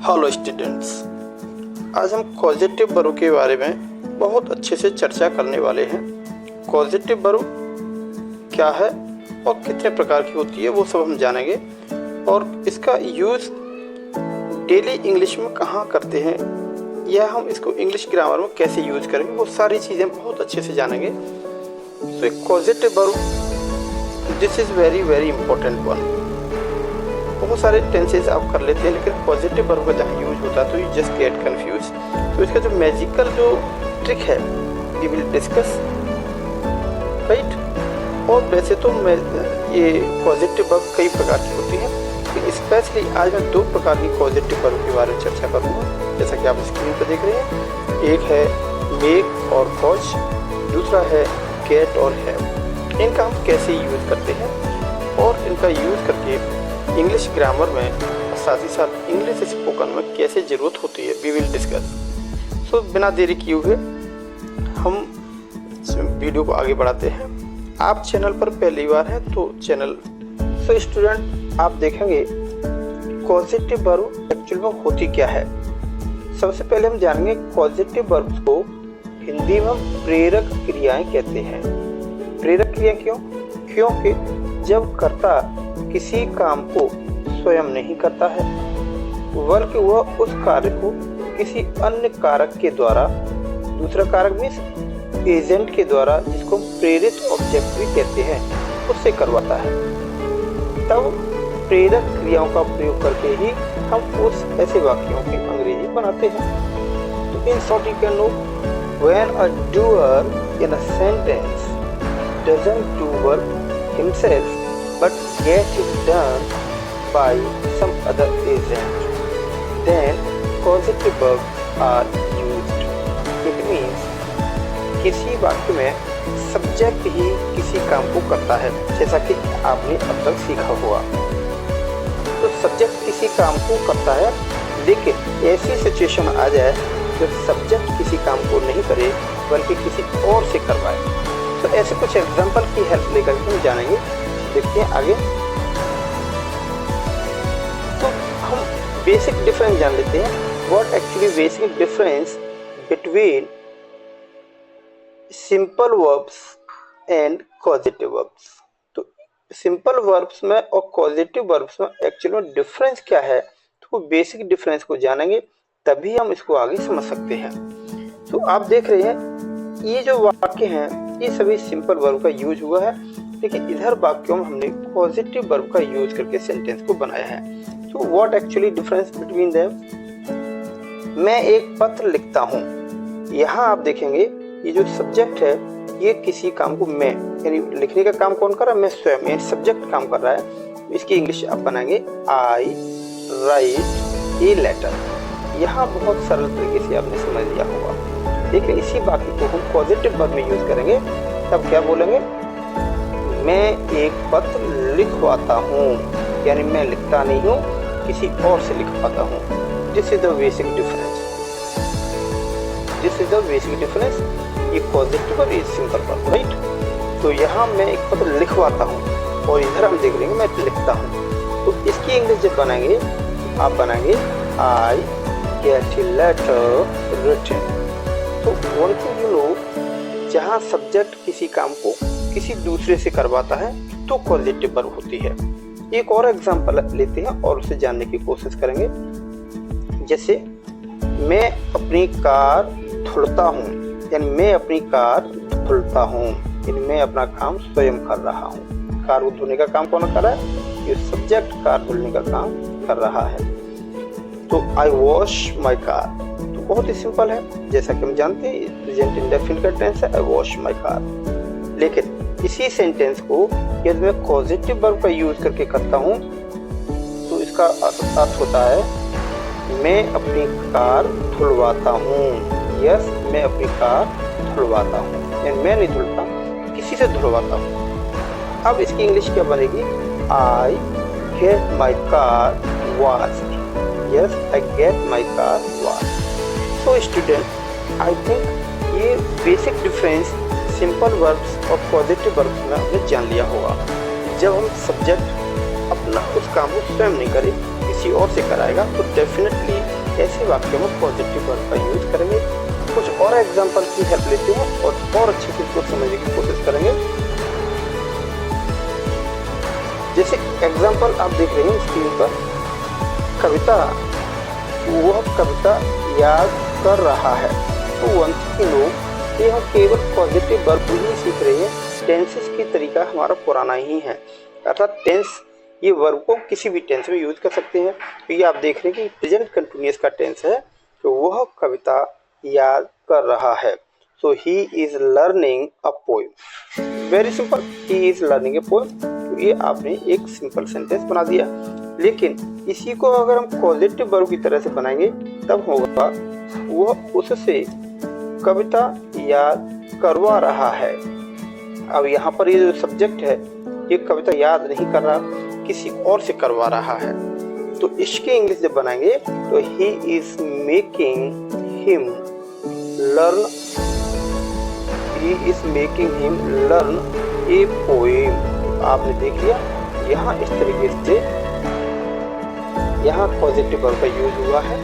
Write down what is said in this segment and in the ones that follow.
Hello students, आज हम causative verb के बारे में बहुत अच्छे से चर्चा करने वाले हैं। कॉजेटिव वर्ब क्या है और कितने प्रकार की होती है वो सब हम जानेंगे, और इसका यूज़ डेली इंग्लिश में कहाँ करते हैं या हम इसको इंग्लिश ग्रामर में कैसे यूज़ करेंगे, वो सारी चीज़ें बहुत अच्छे से जानेंगे। तो एक causative verb, this is very very important one. बहुत सारे टेंसेस आप कर लेते हैं, लेकिन पॉजिटिव वर्ब का जहाँ यूज होता है तो यू जस्ट गेट कंफ्यूज। तो इसका जो मैजिकल जो ट्रिक है वी विल डिस्कस, राइट। और वैसे तो ये पॉजिटिव वर्ब कई प्रकार की होती है, लेकिन स्पेशली आज मैं दो प्रकार की पॉजिटिव वर्ब के बारे में चर्चा करूँगा, जैसा कि आप स्क्रीन पर देख रहे हैं। एक है मेक और कॉज, दूसरा है गेट और हैव। इनका हम कैसे यूज़ करते हैं और इनका यूज़ करके इंग्लिश ग्रामर में, साथ ही साथ इंग्लिश स्पोकन में कैसे ज़रूरत होती है, वी विल डिस्कस। सो बिना देरी किए हुए हम वीडियो को आगे बढ़ाते हैं। आप चैनल पर पहली बार हैं तो चैनल। सो स्टूडेंट, आप देखेंगे कॉजेटिव वर्ब एक्चुअल में होती क्या है। सबसे पहले हम जानेंगे कॉजेटिव वर्ब्स को हिंदी में हम प्रेरक क्रियाएं कहते हैं। प्रेरक क्रिया क्यों? क्योंकि जब कर्ता किसी काम को स्वयं नहीं करता है, बल्कि वह उस कार्य को किसी अन्य कारक के द्वारा, दूसरा कारक मीन्स एजेंट के द्वारा, जिसको प्रेरित ऑब्जेक्ट भी कहते हैं, उससे करवाता है, तब प्रेरक क्रियाओं का प्रयोग करके ही हम उस ऐसे वाक्यों की अंग्रेजी बनाते हैं। तो in short you can know when a doer in a sentence doesn't do work himself but get it done by some other agent, then causative verbs are used. It means किसी वाक्य में सब्जेक्ट ही किसी काम को करता है, जैसा कि आपने अब तक सीखा हुआ। तो सब्जेक्ट किसी काम को करता है, लेकिन ऐसी सिचुएशन आ जाए जब सब्जेक्ट किसी काम को नहीं करे बल्कि किसी और से करवाए। तो ऐसे कुछ एग्जाम्पल की हेल्प लेकर हम जानेंगे। देखते हैं आगे। तो हम बेसिक डिफरेंस जान लेते हैं। What actually basic difference between simple verbs and causative verbs. तो सिंपल वर्ब्स में और कॉजेटिव वर्ब्स में एक्चुअली में डिफरेंस क्या है, तो बेसिक डिफरेंस को जानेंगे, तभी हम इसको आगे समझ सकते हैं। तो आप देख रहे हैं ये जो वाक्य हैं ये सभी सिंपल वर्ब का यूज हुआ है, लेकिन इधर वाक्यों में हमने पॉजिटिव वर्ब का यूज करके सेंटेंस को बनाया है। तो what actually difference between them? मैं एक पत्र लिखता हूँ। यहाँ आप देखेंगे ये जो सब्जेक्ट है ये किसी काम को मैं, यानी लिखने का काम कौन कर रहा है? मैं स्वयं, यानी सब्जेक्ट काम कर रहा है। इसकी इंग्लिश आप बनाएंगे आई राइट ए लेटर। यहाँ बहुत सरल तरीके से आपने समझ लिया होगा। देखिए इसी वाक्य को हम पॉजिटिव वर्ब में यूज करेंगे, तब क्या बोलेंगे? मैं एक पत्र लिखवाता हूँ, यानी मैं लिखता नहीं हूँ, किसी और से लिखवाता हूँ। This is the basic difference. This is the basic difference. ये पॉजिटिव और ये सिंपल वर्ब, राइट। तो यहाँ मैं एक पत्र लिखवाता हूँ और इधर हम देख लेंगे मैं लिखता हूँ। तो इसकी इंग्लिश जब बनाएंगे आप बनाएंगे I get a letter written. तो वन थिंग यू नो, जहाँ सब्जेक्ट किसी काम को किसी दूसरे से करवाता है तो पॉजिटिव वर्ब होती है। एक और एग्जांपल लेते हैं और उसे जानने की कोशिश करेंगे। जैसे मैं अपनी कार धुलता हूँ, यानी मैं अपनी कार धुलता हूँ, यानी मैं अपना काम स्वयं कर रहा हूँ। कार को धुलने का काम कौन कर रहा है? ये सब्जेक्ट कार धुलने का काम कर रहा है। तो आई वॉश माई कार, तो बहुत ही सिंपल है, जैसा कि हम जानते हैं प्रेजेंट इंडेफिनिट का टेंस है आई वॉश माई कार। लेकिन इसी सेंटेंस को यदि मैं पॉजिटिव वर्ब का यूज करके करता हूँ तो इसका अर्थ होता है मैं अपनी कार धुलवाता हूँ। यस, मैं अपनी कार धुलवाता हूँ, यानी मैं नहीं धुलता, किसी से धुलवाता हूँ। अब इसकी इंग्लिश क्या बनेगी? I get my car washed. Yes, I get my car washed. So student, I think ये बेसिक डिफरेंस सिंपल वर्ब्स और पॉजिटिव वर्ब्स में हमने जान लिया होगा। जब हम सब्जेक्ट अपना उस काम को स्वयं नहीं करे, किसी और से कराएगा, तो डेफिनेटली ऐसे वाक्यों में पॉजिटिव वर्ब का यूज करेंगे। कुछ और एग्जांपल की हेल्प लेते हैं और अच्छे से इसको समझने की कोशिश करेंगे। जैसे एग्जांपल आप देख रहे हैं स्क्रीन पर, कविता, वह कविता याद कर रहा है। तो वन थिंग नो कि हम केवल पॉजिटिव वर्ब ही सीख रहे हैं, टेंसेस की तरीका हमारा पुराना ही है, अर्थात टेंस ये वर्ब को किसी भी टेंस में यूज कर सकते हैं। तो ये आप देख रहे हैं कि प्रेजेंट कंटिन्यूअस का टेंस है, तो वह कविता याद कर रहा है। So he is learning a poem. Very simple, he is learning a poem. तो ये आपने एक सिंपल सेंटेंस बना दिया। लेकिन इसी को अगर हम पॉजिटिव वर्ब की तरह से बनाएंगे तब होगा वह उससे कविता याद करवा रहा है। अब यहाँ पर ये जो सब्जेक्ट है ये कविता याद नहीं कर रहा, किसी और से करवा रहा है। तो इसके इंग्लिश जब बनाएंगे तो he is making him learn, he is making him learn a poem. आपने देख लिया यहाँ इस तरीके से यहाँ पॉजिटिव वर्ब का यूज हुआ है।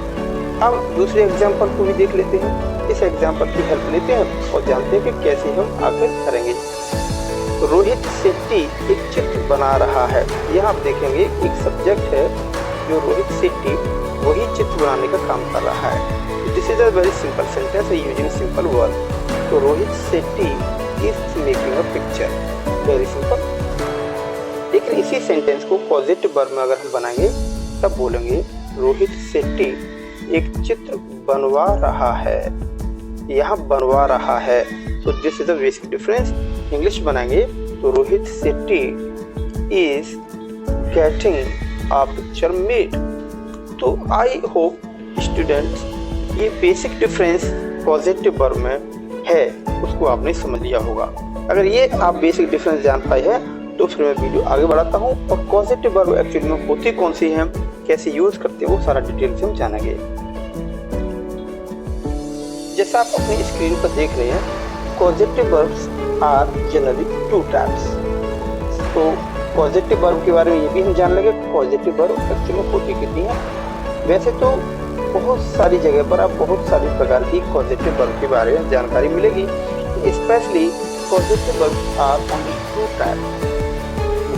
अब दूसरे एग्जाम्पल को भी देख लेते हैं। इस एग्जाम्पल की हेल्प लेते हैं और जानते हैं कि कैसे हम आगे करेंगे। रोहित शेट्टी एक चित्र बना रहा है। यहाँ आप देखेंगे एक सब्जेक्ट है जो रोहित शेट्टी वही चित्र बनाने का काम कर रहा है। This is a very simple sentence using simple verb. तो Rohit Shetty is making a picture, very simple. लेकिन इसी सेंटेंस को पॉजिटिव वर्ब में अगर हम बनाएंगे तब बोलेंगे रोहित शेट्टी एक चित्र बनवा रहा है। यहाँ बनवा रहा है, तो this is the basic difference. English बनाएंगे तो Rohit Shetty is getting a picture made. तो आई होप स्टूडेंट्स ये बेसिक डिफरेंस पॉजिटिव वर्ब में है उसको आपने समझ लिया होगा। अगर ये आप बेसिक डिफरेंस जान पाए हैं तो फिर मैं वीडियो आगे बढ़ाता हूँ और पॉजिटिव वर्ब एक्चुअली में होती कौन सी हैं, कैसे यूज करते हैं, वो सारा डिटेल से हम जानेंगे। जैसा आप अपनी स्क्रीन पर देख रहे हैं, positive verbs are generally two types. तो पॉजिटिव वर्ब के बारे में ये भी हम जान लेंगे पॉजिटिव वर्ब एक्चुअली में होती कितनी है। वैसे तो बहुत सारी जगह पर आप बहुत सारी प्रकार की पॉजिटिव वर्ब के बारे में जानकारी मिलेगी, specially positive verbs are only two types.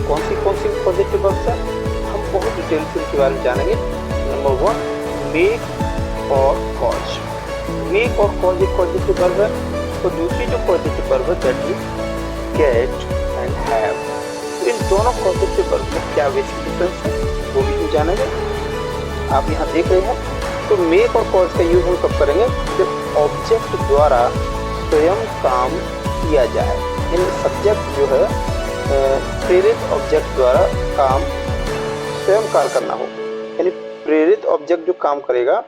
कौन सी पॉजिटिव वर्ब्स है हम बहुत डिटेल से उसके बारे में जानेंगे। नंबर 1 मेक और कॉज। मेक और कॉज एक पॉजिटिव वर्ब है। तो दूसरी जो पॉजिटिव वर्ब है that is get and have. तो इन दोनों पॉजिटिव वर्ब में क्या बेसिक डिफरेंस है वो भी हम जानेंगे। आप यहाँ देख रहे हैं तो मेक और कॉज का यूज हम कब करेंगे, जब ऑब्जेक्ट द्वारा स्वयं काम किया जाए, यानी सब्जेक्ट जो है प्रेरित ऑब्जेक्ट द्वारा काम स्वयं कार्य करना हो, यानी प्रेरित ऑब्जेक्ट जो काम करेगा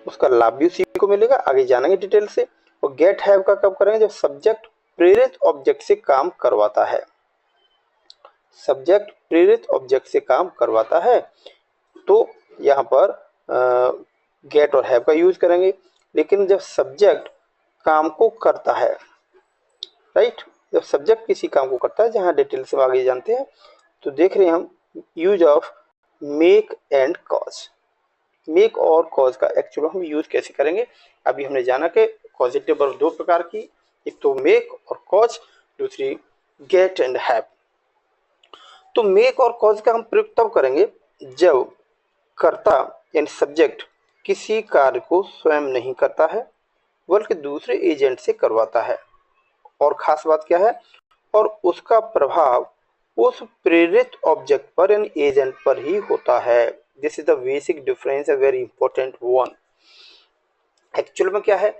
उसका लाभ भी उसी को मिलेगा, आगे जानेंगे डिटेल से। और गेट हैव का कब करेंगे, जब सब्जेक्ट प्रेरित ऑब्जेक्ट से काम करवाता है। सब्जेक्ट प्रेरित ऑब्जेक्ट से काम करवाता है तो यहाँ पर गेट और हैव का यूज करेंगे। लेकिन जब सब्जेक्ट काम को करता है, राइट, जब सब्जेक्ट किसी काम को करता है, जहाँ डिटेल से आगे जानते हैं, तो देख रहे हैं हम use of make and cause. Make और कॉज का एक्चुअली हम यूज कैसे करेंगे। अभी हमने जाना कि पॉजिटिव वर्ब दो प्रकार की, एक तो मेक और कॉज, दूसरी गेट एंड हैव। तो मेक और कॉज का हम प्रयोग तब करेंगे जब कर्ता यानी सब्जेक्ट किसी कार्य को स्वयं नहीं करता है बल्कि दूसरे एजेंट से करवाता है। और खास बात क्या है, और उसका प्रभाव उस प्रेरित ऑब्जेक्ट पर यानी एजेंट पर ही होता है। This is the basic difference, a very important one. Actual में क्या है,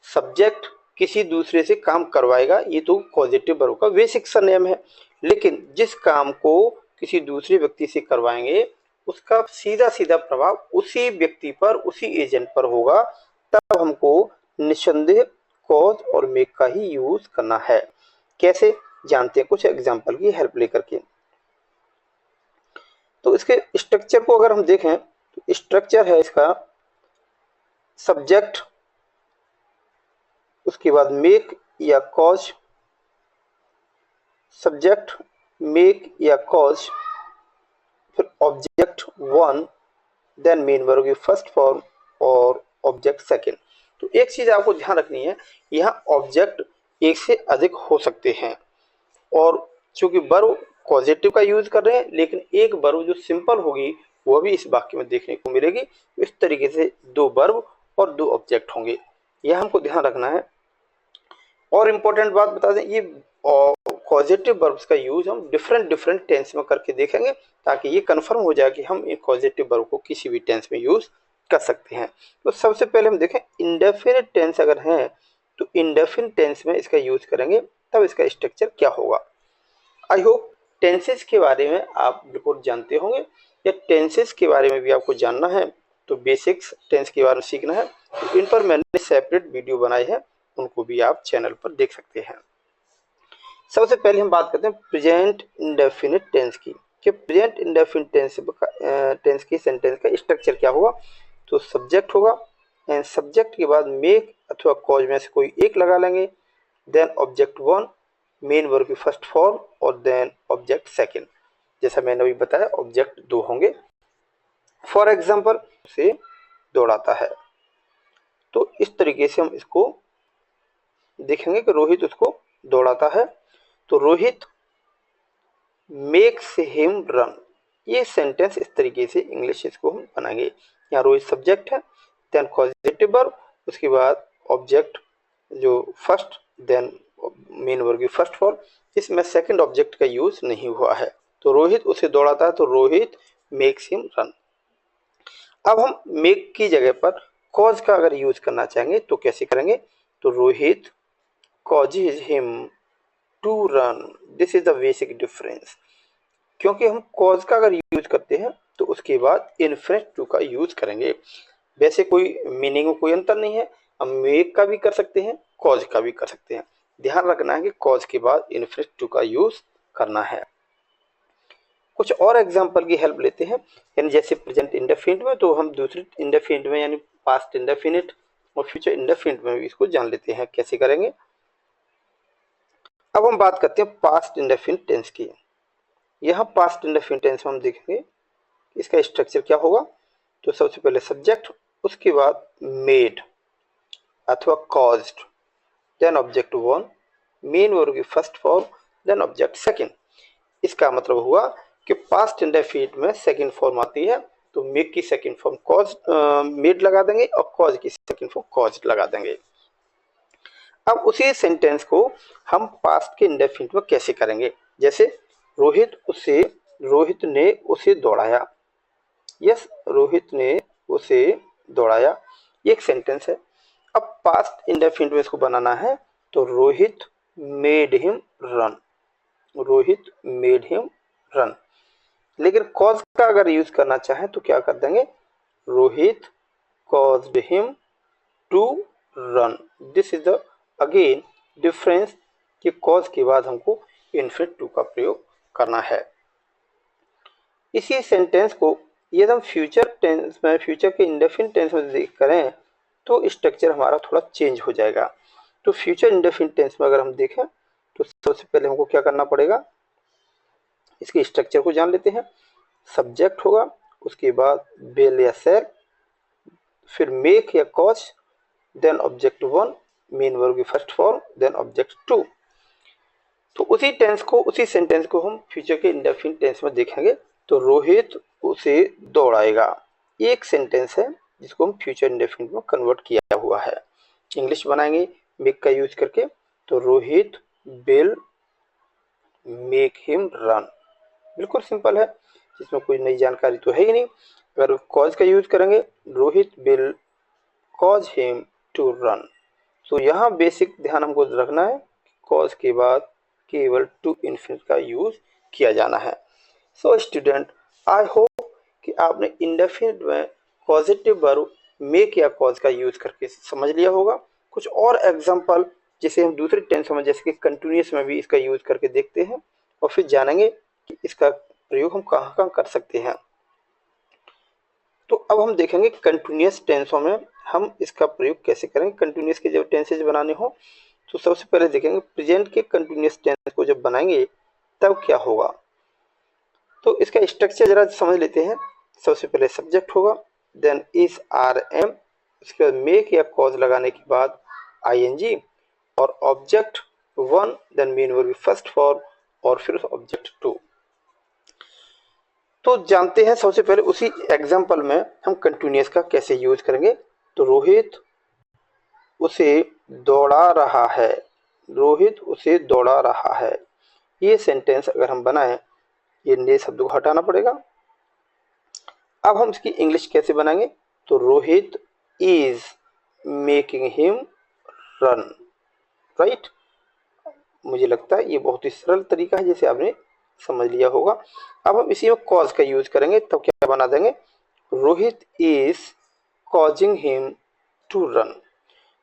सब्जेक्ट किसी दूसरे से काम करवाएगा, ये तो पॉजिटिव वर्ब का बेसिक सा नियम है। लेकिन जिस काम को किसी दूसरे व्यक्ति से करवाएंगे उसका सीधा सीधा प्रभाव उसी व्यक्ति पर, उसी एजेंट पर होगा, तब हमको निसंदेह कॉज और मेक का ही यूज करना है। कैसे जानते हैं कुछ एग्जांपल की हेल्प लेकर के। तो इसके स्ट्रक्चर को अगर हम देखें तो स्ट्रक्चर है इसका सब्जेक्ट, उसके बाद मेक या कॉज, सब्जेक्ट मेक या कॉज, फिर object one, then main verb की फर्स्ट फॉर्म और ऑब्जेक्ट सेकंड। तो एक चीज आपको ध्यान रखनी है, यहाँ ऑब्जेक्ट एक से अधिक हो सकते हैं, और चूंकि वर्ब पॉजिटिव का यूज कर रहे हैं, लेकिन एक वर्ब जो सिंपल होगी वो भी इस वाक्य में देखने को मिलेगी। इस तरीके से दो वर्ब और दो ऑब्जेक्ट होंगे, यह हमको ध्यान रखना है। और इम्पोर्टेंट बात बता दें, ये पॉजिटिव वर्ब्स का यूज हम डिफरेंट डिफरेंट टेंस में करके देखेंगे, ताकि ये कंफर्म हो जाए कि हम इन पॉजिटिव वर्ब को किसी भी टेंस में यूज कर सकते हैं। तो सबसे पहले हम देखें इंडेफिनिट टेंस अगर है तो इंडेफिनिट टेंस में इसका यूज करेंगे, तब इसका स्ट्रक्चर क्या होगा। आई होप टेंसेस के बारे में आप बिल्कुल जानते होंगे, या टेंसेस के बारे में भी आपको जानना है तो बेसिक्स टेंस के बारे में सीखना है, तो इन पर मैंने सेपरेट वीडियो बनाई है, उनको भी आप चैनल पर देख सकते हैं। सबसे पहले हम बात करते हैं प्रेजेंट इंडेफिनिट टेंस की, कि प्रेजेंट इंडेफिनिट टेंस की सेंटेंस का स्ट्रक्चर क्या होगा। तो सब्जेक्ट होगा, एंड सब्जेक्ट के बाद मेक अथवा कॉज में से कोई एक लगा लेंगे, then object one, main verb की फर्स्ट फॉर्म, और देन ऑब्जेक्ट सेकंड। जैसा मैंने अभी बताया ऑब्जेक्ट दो होंगे। फॉर एग्जांपल से दौड़ाता है, तो इस तरीके से हम इसको देखेंगे कि रोहित उसको दौड़ाता है, तो रोहित मेक्स हिम रन। ये सेंटेंस इस तरीके से इंग्लिश इसको हम बनाएंगे। यहाँ रोहित सब्जेक्ट है, देन पॉजिटिव वर्ब, उसके बाद ऑब्जेक्ट जो फर्स्ट, देन मेन वर्ब की फर्स्ट फॉर्म। इसमें सेकंड ऑब्जेक्ट का यूज नहीं हुआ है, तो रोहित उसे दौड़ाता है, तो रोहित मेक्स हिम रन। अब हम मेक की जगह पर कॉज का अगर यूज करना चाहेंगे तो कैसे करेंगे, तो Rohit causes him to run. This is the basic difference. क्योंकि हम कॉज का अगर यूज करते हैं तो उसके बाद इन्फिनिट टू का यूज करेंगे। वैसे कोई मीनिंग में कोई अंतर नहीं है, हम मेक का भी कर सकते हैं, कॉज का भी कर सकते हैं। ध्यान रखना है कि कॉज के बाद इन्फिनिट टू का यूज करना है। कुछ और एग्जांपल की हेल्प लेते हैं, यानी जैसे प्रेजेंट इंडेफिनिट में, तो हम दूसरे इंडेफिनिट में यानी पास्ट इंडेफिनिट और फ्यूचर इंडेफिनिट में भी इसको जान लेते हैं कैसे करेंगे। अब हम बात करते हैं पास्ट इंडेफिनिट टेंस की। यहाँ पास्ट इंडेफिनिट टेंस में हम देखेंगे इसका स्ट्रक्चर क्या होगा। तो सबसे पहले सब्जेक्ट, उसके बाद मेड अथवा caused, then object one, main verb की first form, then object second. इसका मतलब हुआ कि पास्ट इंडेफिनिट में सेकंड फॉर्म आती है, तो मेक की सेकंड फॉर्म कॉज मेड लगा देंगे, और कॉज की सेकंड फॉर्म कॉज्ड लगा देंगे। अब उसी सेंटेंस को हम पास्ट के इंडेफिनिट में कैसे करेंगे, जैसे रोहित ने उसे दौड़ाया। यस, रोहित ने उसे दौड़ाया, ये एक सेंटेंस है। अब पास्ट इंडेफिनिट में इसको बनाना है, तो Rohit made him run, Rohit made him run. लेकिन कॉज का अगर यूज करना चाहे तो क्या कर देंगे, Rohit caused him to run. This is the again difference, कि कॉज के बाद हमको इन्फिनिट टू का प्रयोग करना है। इसी सेंटेंस को यदि हम फ्यूचर टेंस में, फ्यूचर के इंडेफिनिट टेंस में देख करें तो स्ट्रक्चर हमारा थोड़ा चेंज हो जाएगा। तो फ्यूचर इंडेफिनिट टेंस में अगर हम देखें तो सबसे पहले हमको क्या करना पड़ेगा, इसके स्ट्रक्चर को जान लेते हैं। सब्जेक्ट होगा, उसके बाद विल या शैल, फिर मेक या cause, then object one, main verb की first form, then object two. तो उसी टेंस को, उसी सेंटेंस को हम फ्यूचर के इंडेफिनिट टेंस में देखेंगे, तो रोहित उसे दौड़ाएगा। एक सेंटेंस है जिसको हम फ्यूचर इंडेफिनिट में कन्वर्ट किया हुआ है। इंग्लिश बनाएंगे मेक का यूज करके, तो Rohit will make him run. बिल्कुल सिंपल है, इसमें कोई नई जानकारी तो है ही नहीं। अगर कॉज का यूज करेंगे, Rohit will cause him to run. तो यहाँ बेसिक ध्यान हमको रखना है, कॉज के बाद केवल टू इन्फिनिट का यूज किया जाना है। सो स्टूडेंट, आई होप कि आपने इंडेफिनिट में पॉजिटिव वर्ब मेक या कॉज का यूज करके समझ लिया होगा। कुछ और एग्जांपल जिसे हम दूसरे टेंसों में, जैसे कि कंटिन्यूअस में भी इसका यूज करके देखते हैं, और फिर जानेंगे कि इसका प्रयोग हम कहाँ कहाँ कर सकते हैं। तो अब हम देखेंगे कंटिन्यूअस टेंसों में हम इसका प्रयोग कैसे करेंगे। कंटिन्यूअस के जब टेंसेज बनाने हो तो सबसे पहले देखेंगे प्रेजेंट के कंटिन्यूअस टेंस को जब बनाएंगे तब क्या होगा। तो इसका स्ट्रक्चर जरा समझ लेते हैं। सबसे पहले सब्जेक्ट होगा, देन इज आर एम, उसके बाद मेक या कॉज लगाने के बाद आईएनजी और object 1 then main verb first form और फिर ऑब्जेक्ट 2। तो जानते हैं सबसे पहले उसी एग्जांपल में हम कंटिन्यूअस का कैसे यूज करेंगे। तो रोहित उसे दौड़ा रहा है, रोहित उसे दौड़ा रहा है, ये सेंटेंस अगर हम बनाएं, ये नए शब्द को हटाना पड़ेगा। अब हम इसकी इंग्लिश कैसे बनाएंगे। तो Rohit is making him run, right. मुझे लगता है ये बहुत ही सरल तरीका है जिसे आपने समझ लिया होगा। अब हम इसी में कॉज का यूज करेंगे, तब क्या बना देंगे, Rohit is causing him to run.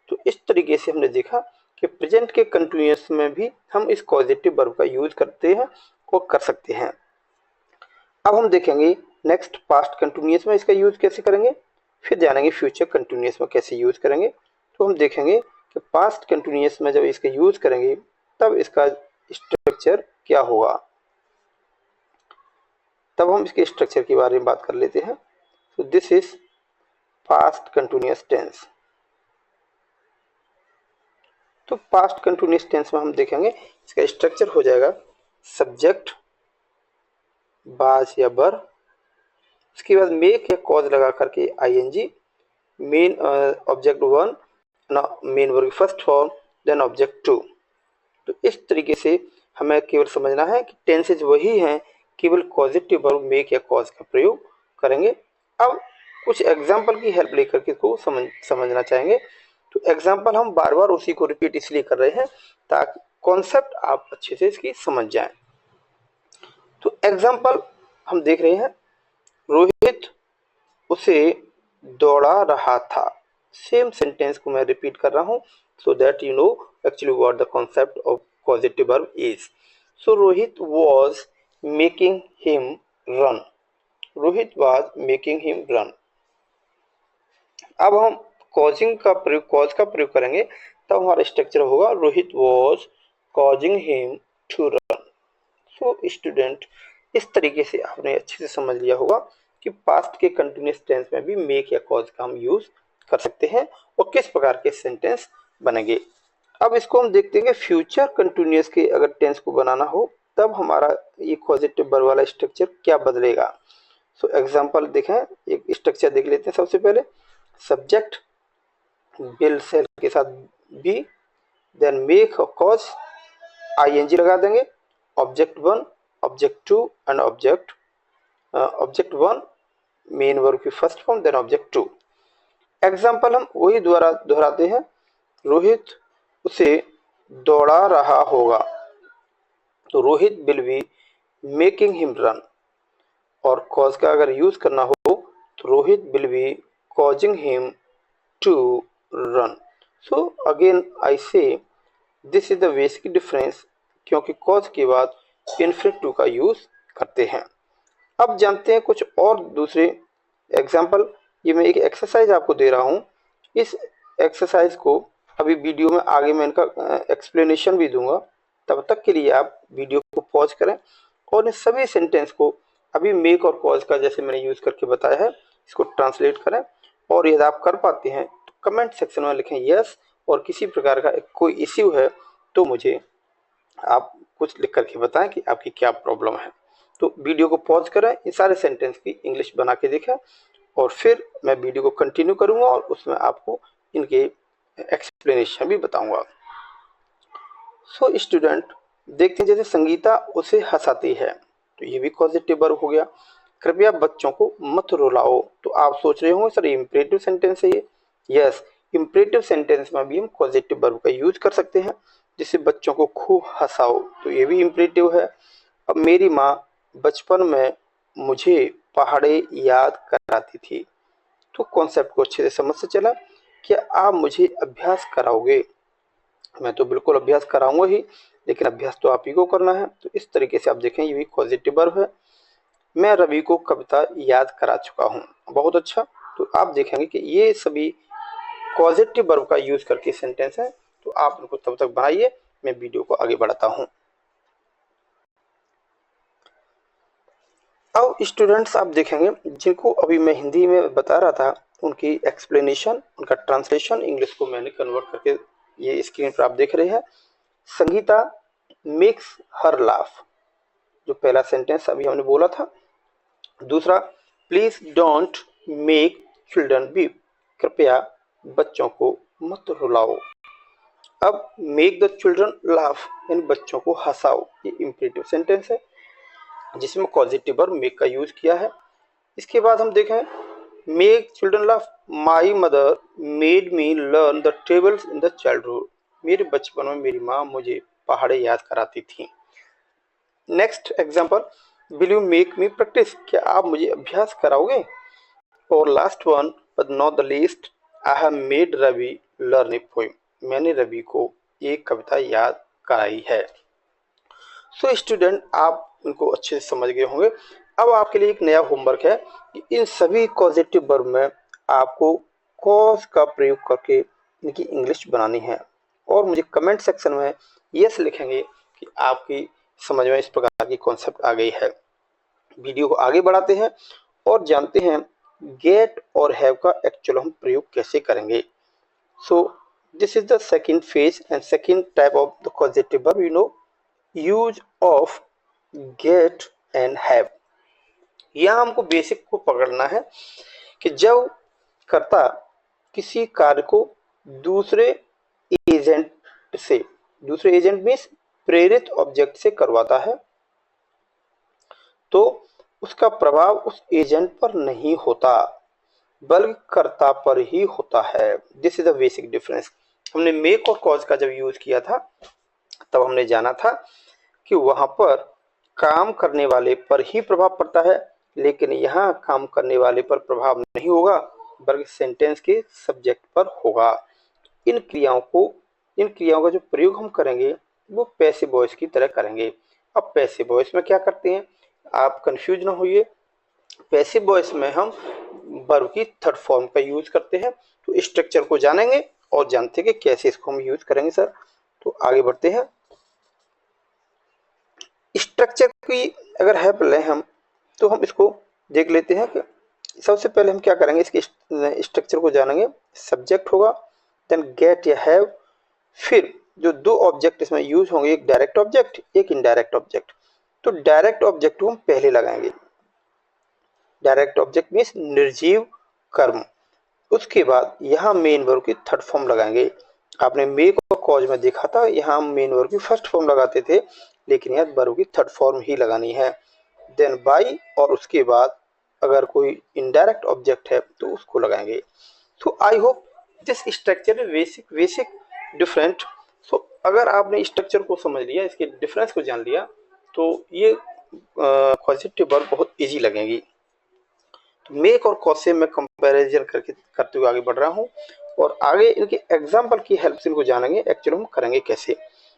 तो इस तरीके से हमने देखा कि प्रेजेंट के कंटिन्यूअस में भी हम इस कॉजेटिव वर्ब का यूज करते हैं और कर सकते हैं। अब हम देखेंगे नेक्स्ट पास्ट कंटिन्यूअस में इसका यूज कैसे करेंगे, फिर जानेंगे फ्यूचर कंटिन्यूअस में कैसे यूज करेंगे। तो हम देखेंगे कि पास्ट कंटिन्यूअस में जब इसका यूज करेंगे तब इसका स्ट्रक्चर क्या होगा। तब हम इसके स्ट्रक्चर के बारे में बात कर लेते हैं। तो this is past continuous tense. तो पास्ट कंटिन्यूअस टेंस में हम देखेंगे इसका स्ट्रक्चर हो जाएगा सब्जेक्ट, बाज या बर, उसके बाद मेक या कॉज लगा करके I N G, main object 1 main verb first form then object 2। तो इस तरीके से हमें केवल समझना है कि टेंसेज वही हैं, केवल कॉजेटिव वर्ब मेक या कॉज का प्रयोग करेंगे। अब कुछ एग्जाम्पल की हेल्प लेकर के इसको समझना चाहेंगे। तो एग्जाम्पल हम बार बार उसी को रिपीट इसलिए कर रहे हैं ताकि कॉन्सेप्ट आप अच्छे से इसकी समझ जाएं। तो एग्जाम्पल हम देख रहे हैं, रोहित उसे दौड़ा रहा था। सेम सेंटेंस को मैं रिपीट कर रहा हूँ so that you know actually what the concept of causative verb is. So Rohit was making him run. Rohit was making him run. अब हम कॉजिंग का प्रयोग, कॉज का प्रयोग करेंगे, तब हमारा स्ट्रक्चर होगा Rohit was causing him to run. So student, इस तरीके से आपने अच्छे से समझ लिया होगा कि पास्ट के कंटिन्यूअस टेंस में भी मेक या कॉज का हम यूज कर सकते हैं और किस प्रकार के सेंटेंस बनेंगे। अब इसको हम देखते हैं कि फ्यूचर कंटिन्यूअस के अगर टेंस को बनाना हो तब हमारा ये कॉजेटिव वर्ब वाला स्ट्रक्चर क्या बदलेगा। सो एग्जांपल देखें, एक स्ट्रक्चर देख लेते हैं। सबसे पहले सब्जेक्ट विल से के साथ बी, देन मेक और कॉज आईएनजी लगा देंगे, object 1 object 2 and object 1 main verb की first form then object 2। Example हम वही दोहराते हैं, रोहित उसे दौड़ा रहा होगा, तो Rohit will be making him run. और कॉज का अगर यूज करना हो तो Rohit will be causing him to run. So again I say this is the basic difference, क्योंकि कॉज के बाद इन्फिनिट टू का यूज करते हैं। अब जानते हैं कुछ और दूसरे एग्जाम्पल। ये मैं एक एक्सरसाइज आपको दे रहा हूँ, इस एक्सरसाइज को अभी वीडियो में आगे मैं इनका एक्सप्लेनेशन भी दूंगा, तब तक के लिए आप वीडियो को पॉज करें और इन सभी सेंटेंस को अभी मेक और कॉज का जैसे मैंने यूज करके बताया है इसको ट्रांसलेट करें। और यदि आप कर पाते हैं तो कमेंट सेक्शन में लिखें यस, और किसी प्रकार का कोई इश्यू है तो मुझे आप कुछ लिख करके बताएं कि आपकी क्या प्रॉब्लम है। तो वीडियो को पॉज करें, इन सारे सेंटेंस की इंग्लिश बना के देखें और फिर मैं वीडियो को कंटिन्यू करूंगा और उसमें आपको इनके एक्सप्लेनेशन भी बताऊंगा। सो स्टूडेंट देखते हैं, जैसे संगीता उसे हंसाती है, तो ये भी पॉजिटिव वर्ब हो गया। कृपया बच्चों को मत रुलाओ, तो आप सोच रहे होंगे सर इंपरेटिव सेंटेंस है ये। यस, इंपरेटिव सेंटेंस में भी हम पॉजिटिव वर्ब का यूज कर सकते हैं, जैसे बच्चों को खूब हंसाओ, तो ये भी इंपरेटिव है। अब मेरी माँ बचपन में मुझे पहाड़े याद कराती थी, तो कॉन्सेप्ट को अच्छे से समझ से चला। क्या आप मुझे अभ्यास कराओगे? मैं तो बिल्कुल अभ्यास कराऊंगा ही, लेकिन अभ्यास तो आप ही को करना है। तो इस तरीके से आप देखें ये भी पॉजिटिव वर्ब है। मैं रवि को कविता याद करा चुका हूँ, बहुत अच्छा। तो आप देखेंगे कि ये सभी पॉजिटिव वर्ब का यूज करके सेंटेंस है। तो आप उनको तब तक बनाइए, मैं वीडियो को आगे बढ़ाता हूँ। अब स्टूडेंट्स आप देखेंगे जिनको अभी मैं हिंदी में बता रहा था, उनकी एक्सप्लेनेशन, उनका ट्रांसलेशन इंग्लिश को मैंने कन्वर्ट करके ये स्क्रीन पर आप देख रहे हैं। संगीता मेक्स हर लाफ, जो पहला सेंटेंस अभी हमने बोला था। दूसरा, please don't make children weep, कृपया बच्चों को मत रुलाओ। अब मेक द चिल्ड्रन लाफ, यानी बच्चों को हंसाओ, ये इंपेरेटिव सेंटेंस है जिसमें पॉजिटिव वर्ब मेक का यूज किया है। इसके बाद हम देखें make children laugh, my mother made me learn the tables in the childhood, मेरे बचपन में मेरी माँ मुझे पहाड़े याद कराती थी। Next example, will you make me practise, क्या आप मुझे अभ्यास कराओगे। और last one but not the least, I have made Ravi learn a poem, मैंने रवि को एक कविता याद कराई है। सो स्टूडेंट, आप इनको अच्छे से समझ गए होंगे। अब आपके लिए एक नया होमवर्क है कि इन सभी कॉजेटिव वर्ब में आपको कॉज का प्रयोग करके इनकी इंग्लिश बनानी है और मुझे कमेंट सेक्शन में यस लिखेंगे कि आपकी समझ में इस प्रकार की कॉन्सेप्ट आ गई है। वीडियो को आगे बढ़ाते हैं और जानते हैं गेट और हैव का एक्चुअल हम प्रयोग कैसे करेंगे। So this is the second phase and second type of the causative verb, you know, use of get and have. यहाँ हमको बेसिक को पकड़ना है कि जब कर्ता किसी कार्य को दूसरे एजेंट से, दूसरे एजेंट मीन्स प्रेरित ऑब्जेक्ट से करवाता है तो उसका प्रभाव उस एजेंट पर नहीं होता बल्कि कर्ता पर ही होता है। This is the basic difference. हमने मेक और कॉज का जब यूज किया था तब हमने जाना था कि वहां पर काम करने वाले पर ही प्रभाव पड़ता है, लेकिन यहाँ काम करने वाले पर प्रभाव नहीं होगा बल्कि सेंटेंस के सब्जेक्ट पर होगा। इन क्रियाओं का जो प्रयोग हम करेंगे वो पैसिव वॉइस की तरह करेंगे। अब पैसिव वॉइस में क्या करते हैं, आप कंफ्यूज ना होइए। पैसिव वॉइस में हम वर्ब की थर्ड फॉर्म का यूज करते हैं। तो स्ट्रक्चर को जानेंगे और जानते हैं कि कैसे इसको हम यूज करेंगे सर। तो आगे बढ़ते हैं। स्ट्रक्चर की अगर हेल्प लें हम तो हम इसको देख लेते हैं कि सबसे पहले हम क्या करेंगे, इसके स्ट्रक्चर को जानेंगे। सब्जेक्ट होगा, देन गेट या हैव, फिर जो दो ऑब्जेक्ट इसमें यूज होंगे, एक डायरेक्ट ऑब्जेक्ट एक इनडायरेक्ट ऑब्जेक्ट। तो डायरेक्ट ऑब्जेक्ट को हम पहले लगाएंगे, डायरेक्ट ऑब्जेक्ट मीन्स निर्जीव कर्म। उसके बाद यहाँ मेन वर्ब की थर्ड फॉर्म लगाएंगे। आपने मेक और कॉज में देखा था, यहाँ मेन वर्ब की फर्स्ट फॉर्म लगाते थे, लेकिन यहाँ वर्ब की थर्ड फॉर्म ही लगानी है। देन बाई, और उसके बाद अगर कोई इनडायरेक्ट ऑब्जेक्ट है तो उसको लगाएंगे। तो I hope this structure is basic different. So अगर आपने स्ट्रक्चर को समझ लिया, इसके डिफरेंस को जान लिया, तो ये पॉजिटिव वर्ब बहुत इजी लगेगी। मेक और कॉज से मैं कंपैरिजन करते हुए आगे बढ़ रहा हूँ और आगे इनके एग्जाम्पल की हेल्प से इनको जानेंगे एक्चुअली हम करेंगे कैसे।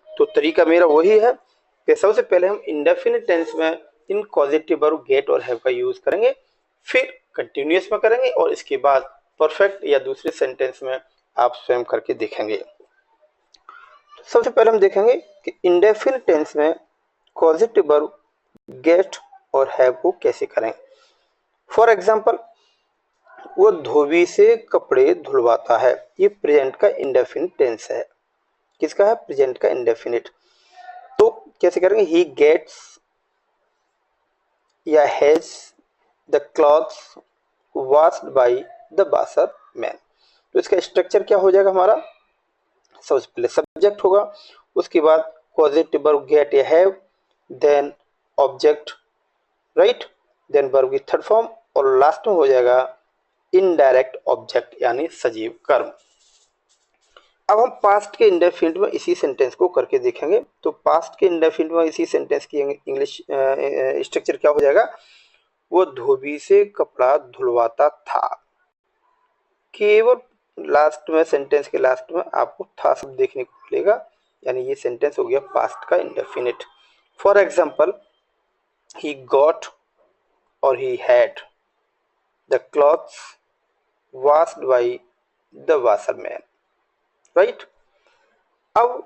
तो तरीका मेरा वही है कि सबसे पहले हम इंडेफिनिट टेंस में इन पॉजिटिव वर्ब गेट और हैव का यूज करेंगे, फिर कंटिन्यूअस में करेंगे और इसके बाद परफेक्ट या दूसरे सेंटेंस में आप स्वयं करके देखेंगे। तो सबसे पहले हम देखेंगे कि इंडेफिनिट टेंस में पॉजिटिव वर्ब गेट और हैव को कैसे करें। फॉर एग्जाम्पल, वो धोबी से कपड़े धुलवाता है, ये प्रेजेंट का इंडेफिनिट टेंस है। किसका है? प्रेजेंट का इंडेफिनिट। तो कैसे करेंगे, ही गेट्स या has the clothes washed by the washer man. तो इसका स्ट्रक्चर क्या हो जाएगा हमारा, सबसे पहले सब्जेक्ट होगा, उसके बाद पॉजिटिव वर्ब गेट या have, then object, right, then verb की थर्ड फॉर्म और लास्ट में हो जाएगा इनडायरेक्ट ऑब्जेक्ट यानी सजीव कर्म। अब हम पास्ट के इंडेफिनिट में इसी सेंटेंस को करके देखेंगे। तो पास्ट के इंडेफिनिट में इसी सेंटेंस की इंग्लिश स्ट्रक्चर क्या हो जाएगा, वो धोबी से कपड़ा धुलवाता था। केवल लास्ट में, सेंटेंस के लास्ट में आपको था शब्द देखने को मिलेगा, यानी ये सेंटेंस हो गया पास्ट का indefinite. For example, he got और he had the clothes washed by the washerman, right. अब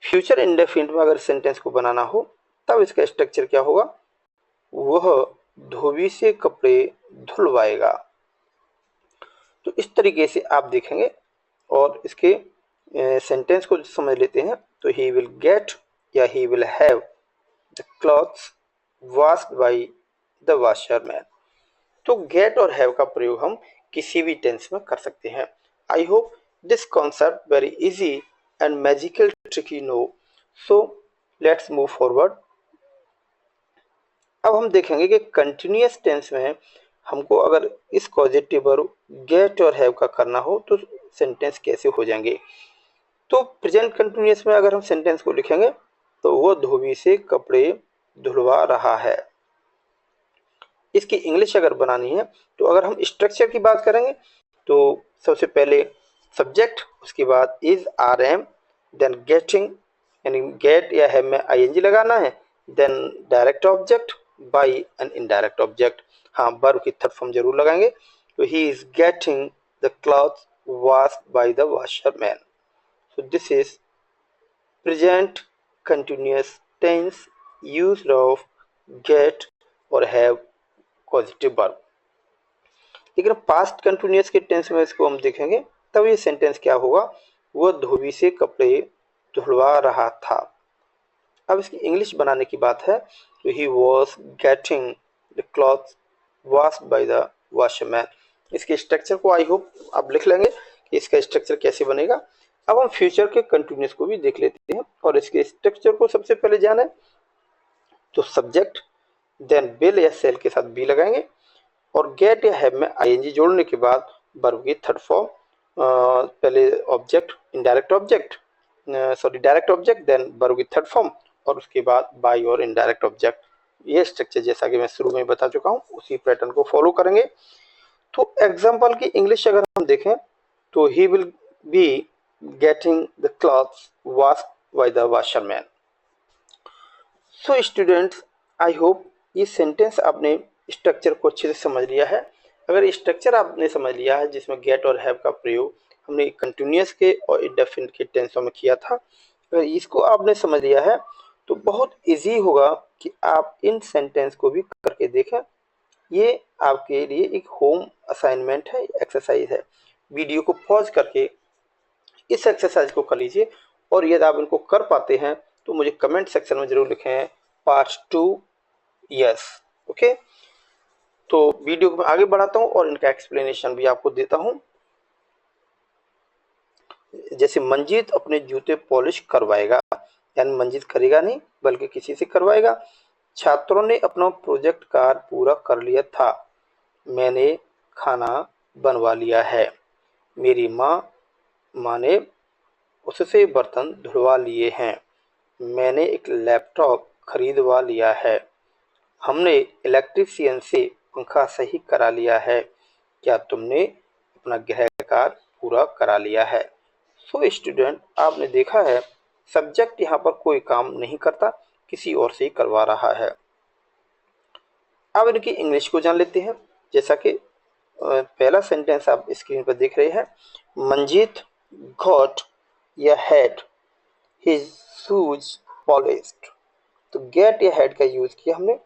फ्यूचर इंडेफिनिट में अगर सेंटेंस को बनाना हो तब इसका स्ट्रक्चर क्या होगा, वह धोबी से कपड़े धुलवाएगा। तो इस तरीके से आप देखेंगे और इसके सेंटेंस को समझ लेते हैं। तो ही विल गेट या he will have the clothes washed by the washerman. तो गेट और हैव का प्रयोग हम किसी भी टेंस में कर सकते हैं। I hope this concept very easy and magical tricky no. So let's move forward. अब हम देखेंगे कि कंटिन्यूअस टेंस में हमको अगर इस कॉजेटिव वर्ब गेट और हैव का करना हो तो सेंटेंस कैसे हो जाएंगे। तो प्रेजेंट कंटिन्यूअस में अगर हम सेंटेंस को लिखेंगे तो वो धोबी से कपड़े धुलवा रहा है। इसकी इंग्लिश अगर बनानी है तो अगर हम स्ट्रक्चर की बात करेंगे तो सबसे पहले सब्जेक्ट, उसके बाद is are am, then getting यानी गेट या हैव में आईएनजी लगाना है, then direct object by an indirect object. हाँ, वर्ब की थर्ड फॉर्म जरूर लगाएंगे। तो he is getting the cloth washed by the washerman. So this is present continuous tense used of get or have causative verb। लेकिन past continuous के tense में इसको हम देखेंगे तब ये सेंटेंस क्या होगा, वो धोबी से कपड़े धुलवा रहा था। अब इसकी इंग्लिश बनाने की बात है तो he was getting the cloth washed by the washerman. इसके स्ट्रक्चर को आई होप आप लिख लेंगे कि इसका स्ट्रक्चर कैसे बनेगा। अब हम फ्यूचर के कंटिन्यूअस को भी देख लेते हैं और इसके स्ट्रक्चर को सबसे पहले जाने तो सब्जेक्ट, देन विल या सेल के साथ बी लगाएंगे और गेट या हैव में आईएनजी जोड़ने के बाद वर्ब की थर्ड फॉर्म, पहले object indirect object direct object, then verb की थर्ड फॉर्म और उसके बाद बाय और इनडायरेक्ट ऑब्जेक्ट। ये स्ट्रक्चर जैसा कि मैं शुरू में बता चुका हूँ उसी पैटर्न को फॉलो करेंगे। तो एग्जाम्पल की इंग्लिश अगर हम देखें तो he will be getting the clothes washed by the washerman. So students, I hope ये सेंटेंस आपने स्ट्रक्चर को अच्छे से समझ लिया है। अगर स्ट्रक्चर आपने समझ लिया है जिसमें गेट और हैव का प्रयोग हमने कंटिन्यूअस के और इंडेफिनिट के टेंसों में किया था, अगर इसको आपने समझ लिया है तो बहुत इजी होगा कि आप इन सेंटेंस को भी करके देखें। ये आपके लिए एक होम असाइनमेंट है, एक्सरसाइज है। वीडियो को पॉज करके इस एक्सरसाइज को कर लीजिए और यदि आप इनको कर पाते हैं तो मुझे कमेंट सेक्शन में जरूर लिखें पार्ट 2 यस। ओके, तो वीडियो को मैं आगे बढ़ाता हूं और इनका एक्सप्लेनेशन भी आपको देता हूं। जैसे मंजीत अपने जूते पॉलिश करवाएगा, यानी मंजीत करेगा नहीं बल्कि किसी से करवाएगा। छात्रों ने अपना प्रोजेक्ट कार्य पूरा कर लिया था। मैंने खाना बनवा लिया है। मेरी माँ ने उससे बर्तन धुलवा लिए हैं। मैंने एक लैपटॉप खरीदवा लिया है। हमने इलेक्ट्रीशियन से पंखा सही करा लिया है। क्या तुमने अपना गृह कार्य पूरा करा लिया है। सो स्टूडेंट, आपने देखा है सब्जेक्ट यहाँ पर कोई काम नहीं करता, किसी और से ही करवा रहा है। अब इनकी इंग्लिश को जान लेते हैं। जैसा कि पहला सेंटेंस आप स्क्रीन पर देख रहे हैं, मंजीत गॉट या हैड हिज शूज पॉलिश्ड। तो गेट या हैड का यूज किया हमने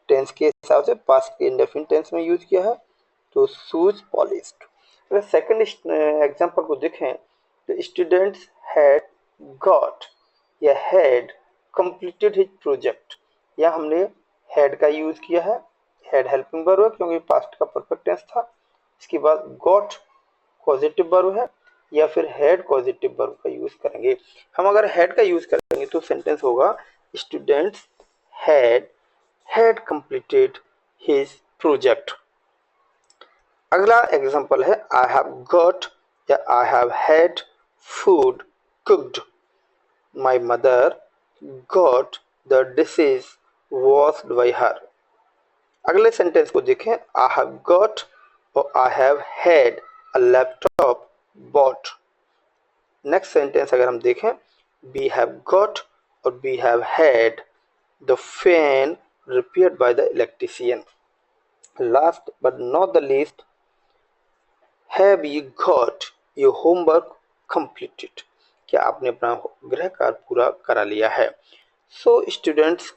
टेंस के हिसाब से, पास्ट के इंडेफिनिट टेंस में यूज किया है। तो शूज पॉलिश्ड। अगर सेकंड एग्जांपल को देखें तो स्टूडेंट्स हैड गॉट या हैड कंप्लीटेड हिज प्रोजेक्ट। या हमने हैड का यूज किया है, हैड हेल्पिंग वर्ब है क्योंकि पास्ट का परफेक्ट टेंस था। इसके बाद गॉट पॉजिटिव वर्ब है या फिर हैड पॉजिटिव वर्ब का यूज करेंगे। हम अगर हैड का यूज करेंगे तो सेंटेंस होगा students had completed his project। अगला एग्जांपल है I have got या I have had food cooked। My mother got the dishes washed by her। अगले सेंटेंस को देखें, I have got और I have had a laptop bought। Next sentence अगर हम देखें, we have got और we have had the fan repaired by the electrician। Last but not the least, have you got your homework completed। क्या आपने अपना गृह कार्य पूरा करा लिया है। सो स्टूडेंट्स,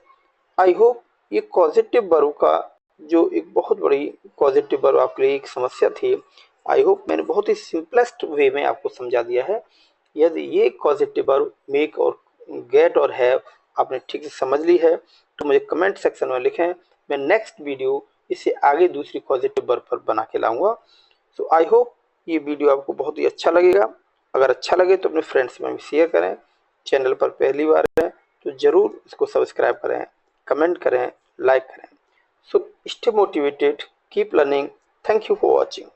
आई होप ये पॉजिटिव वर्ब का जो एक बहुत बड़ी पॉजिटिव वर्ब आपके लिए एक समस्या थी आई होप मैंने बहुत ही सिंपलेस्ट वे में आपको समझा दिया है। यदि ये कॉजेटिव वर्ब मेक और गेट और हैव आपने ठीक से समझ ली है तो मुझे कमेंट सेक्शन में लिखें। मैं नेक्स्ट वीडियो इससे आगे दूसरी पॉजिटिव वर्ब पर बना के लाऊंगा। सो आई होप ये वीडियो आपको बहुत ही अच्छा लगेगा। अगर अच्छा लगे तो अपने फ्रेंड्स में भी शेयर करें। चैनल पर पहली बार है तो जरूर इसको सब्सक्राइब करें, कमेंट करें, लाइक करें। So stay motivated, keep learning. Thank you for watching.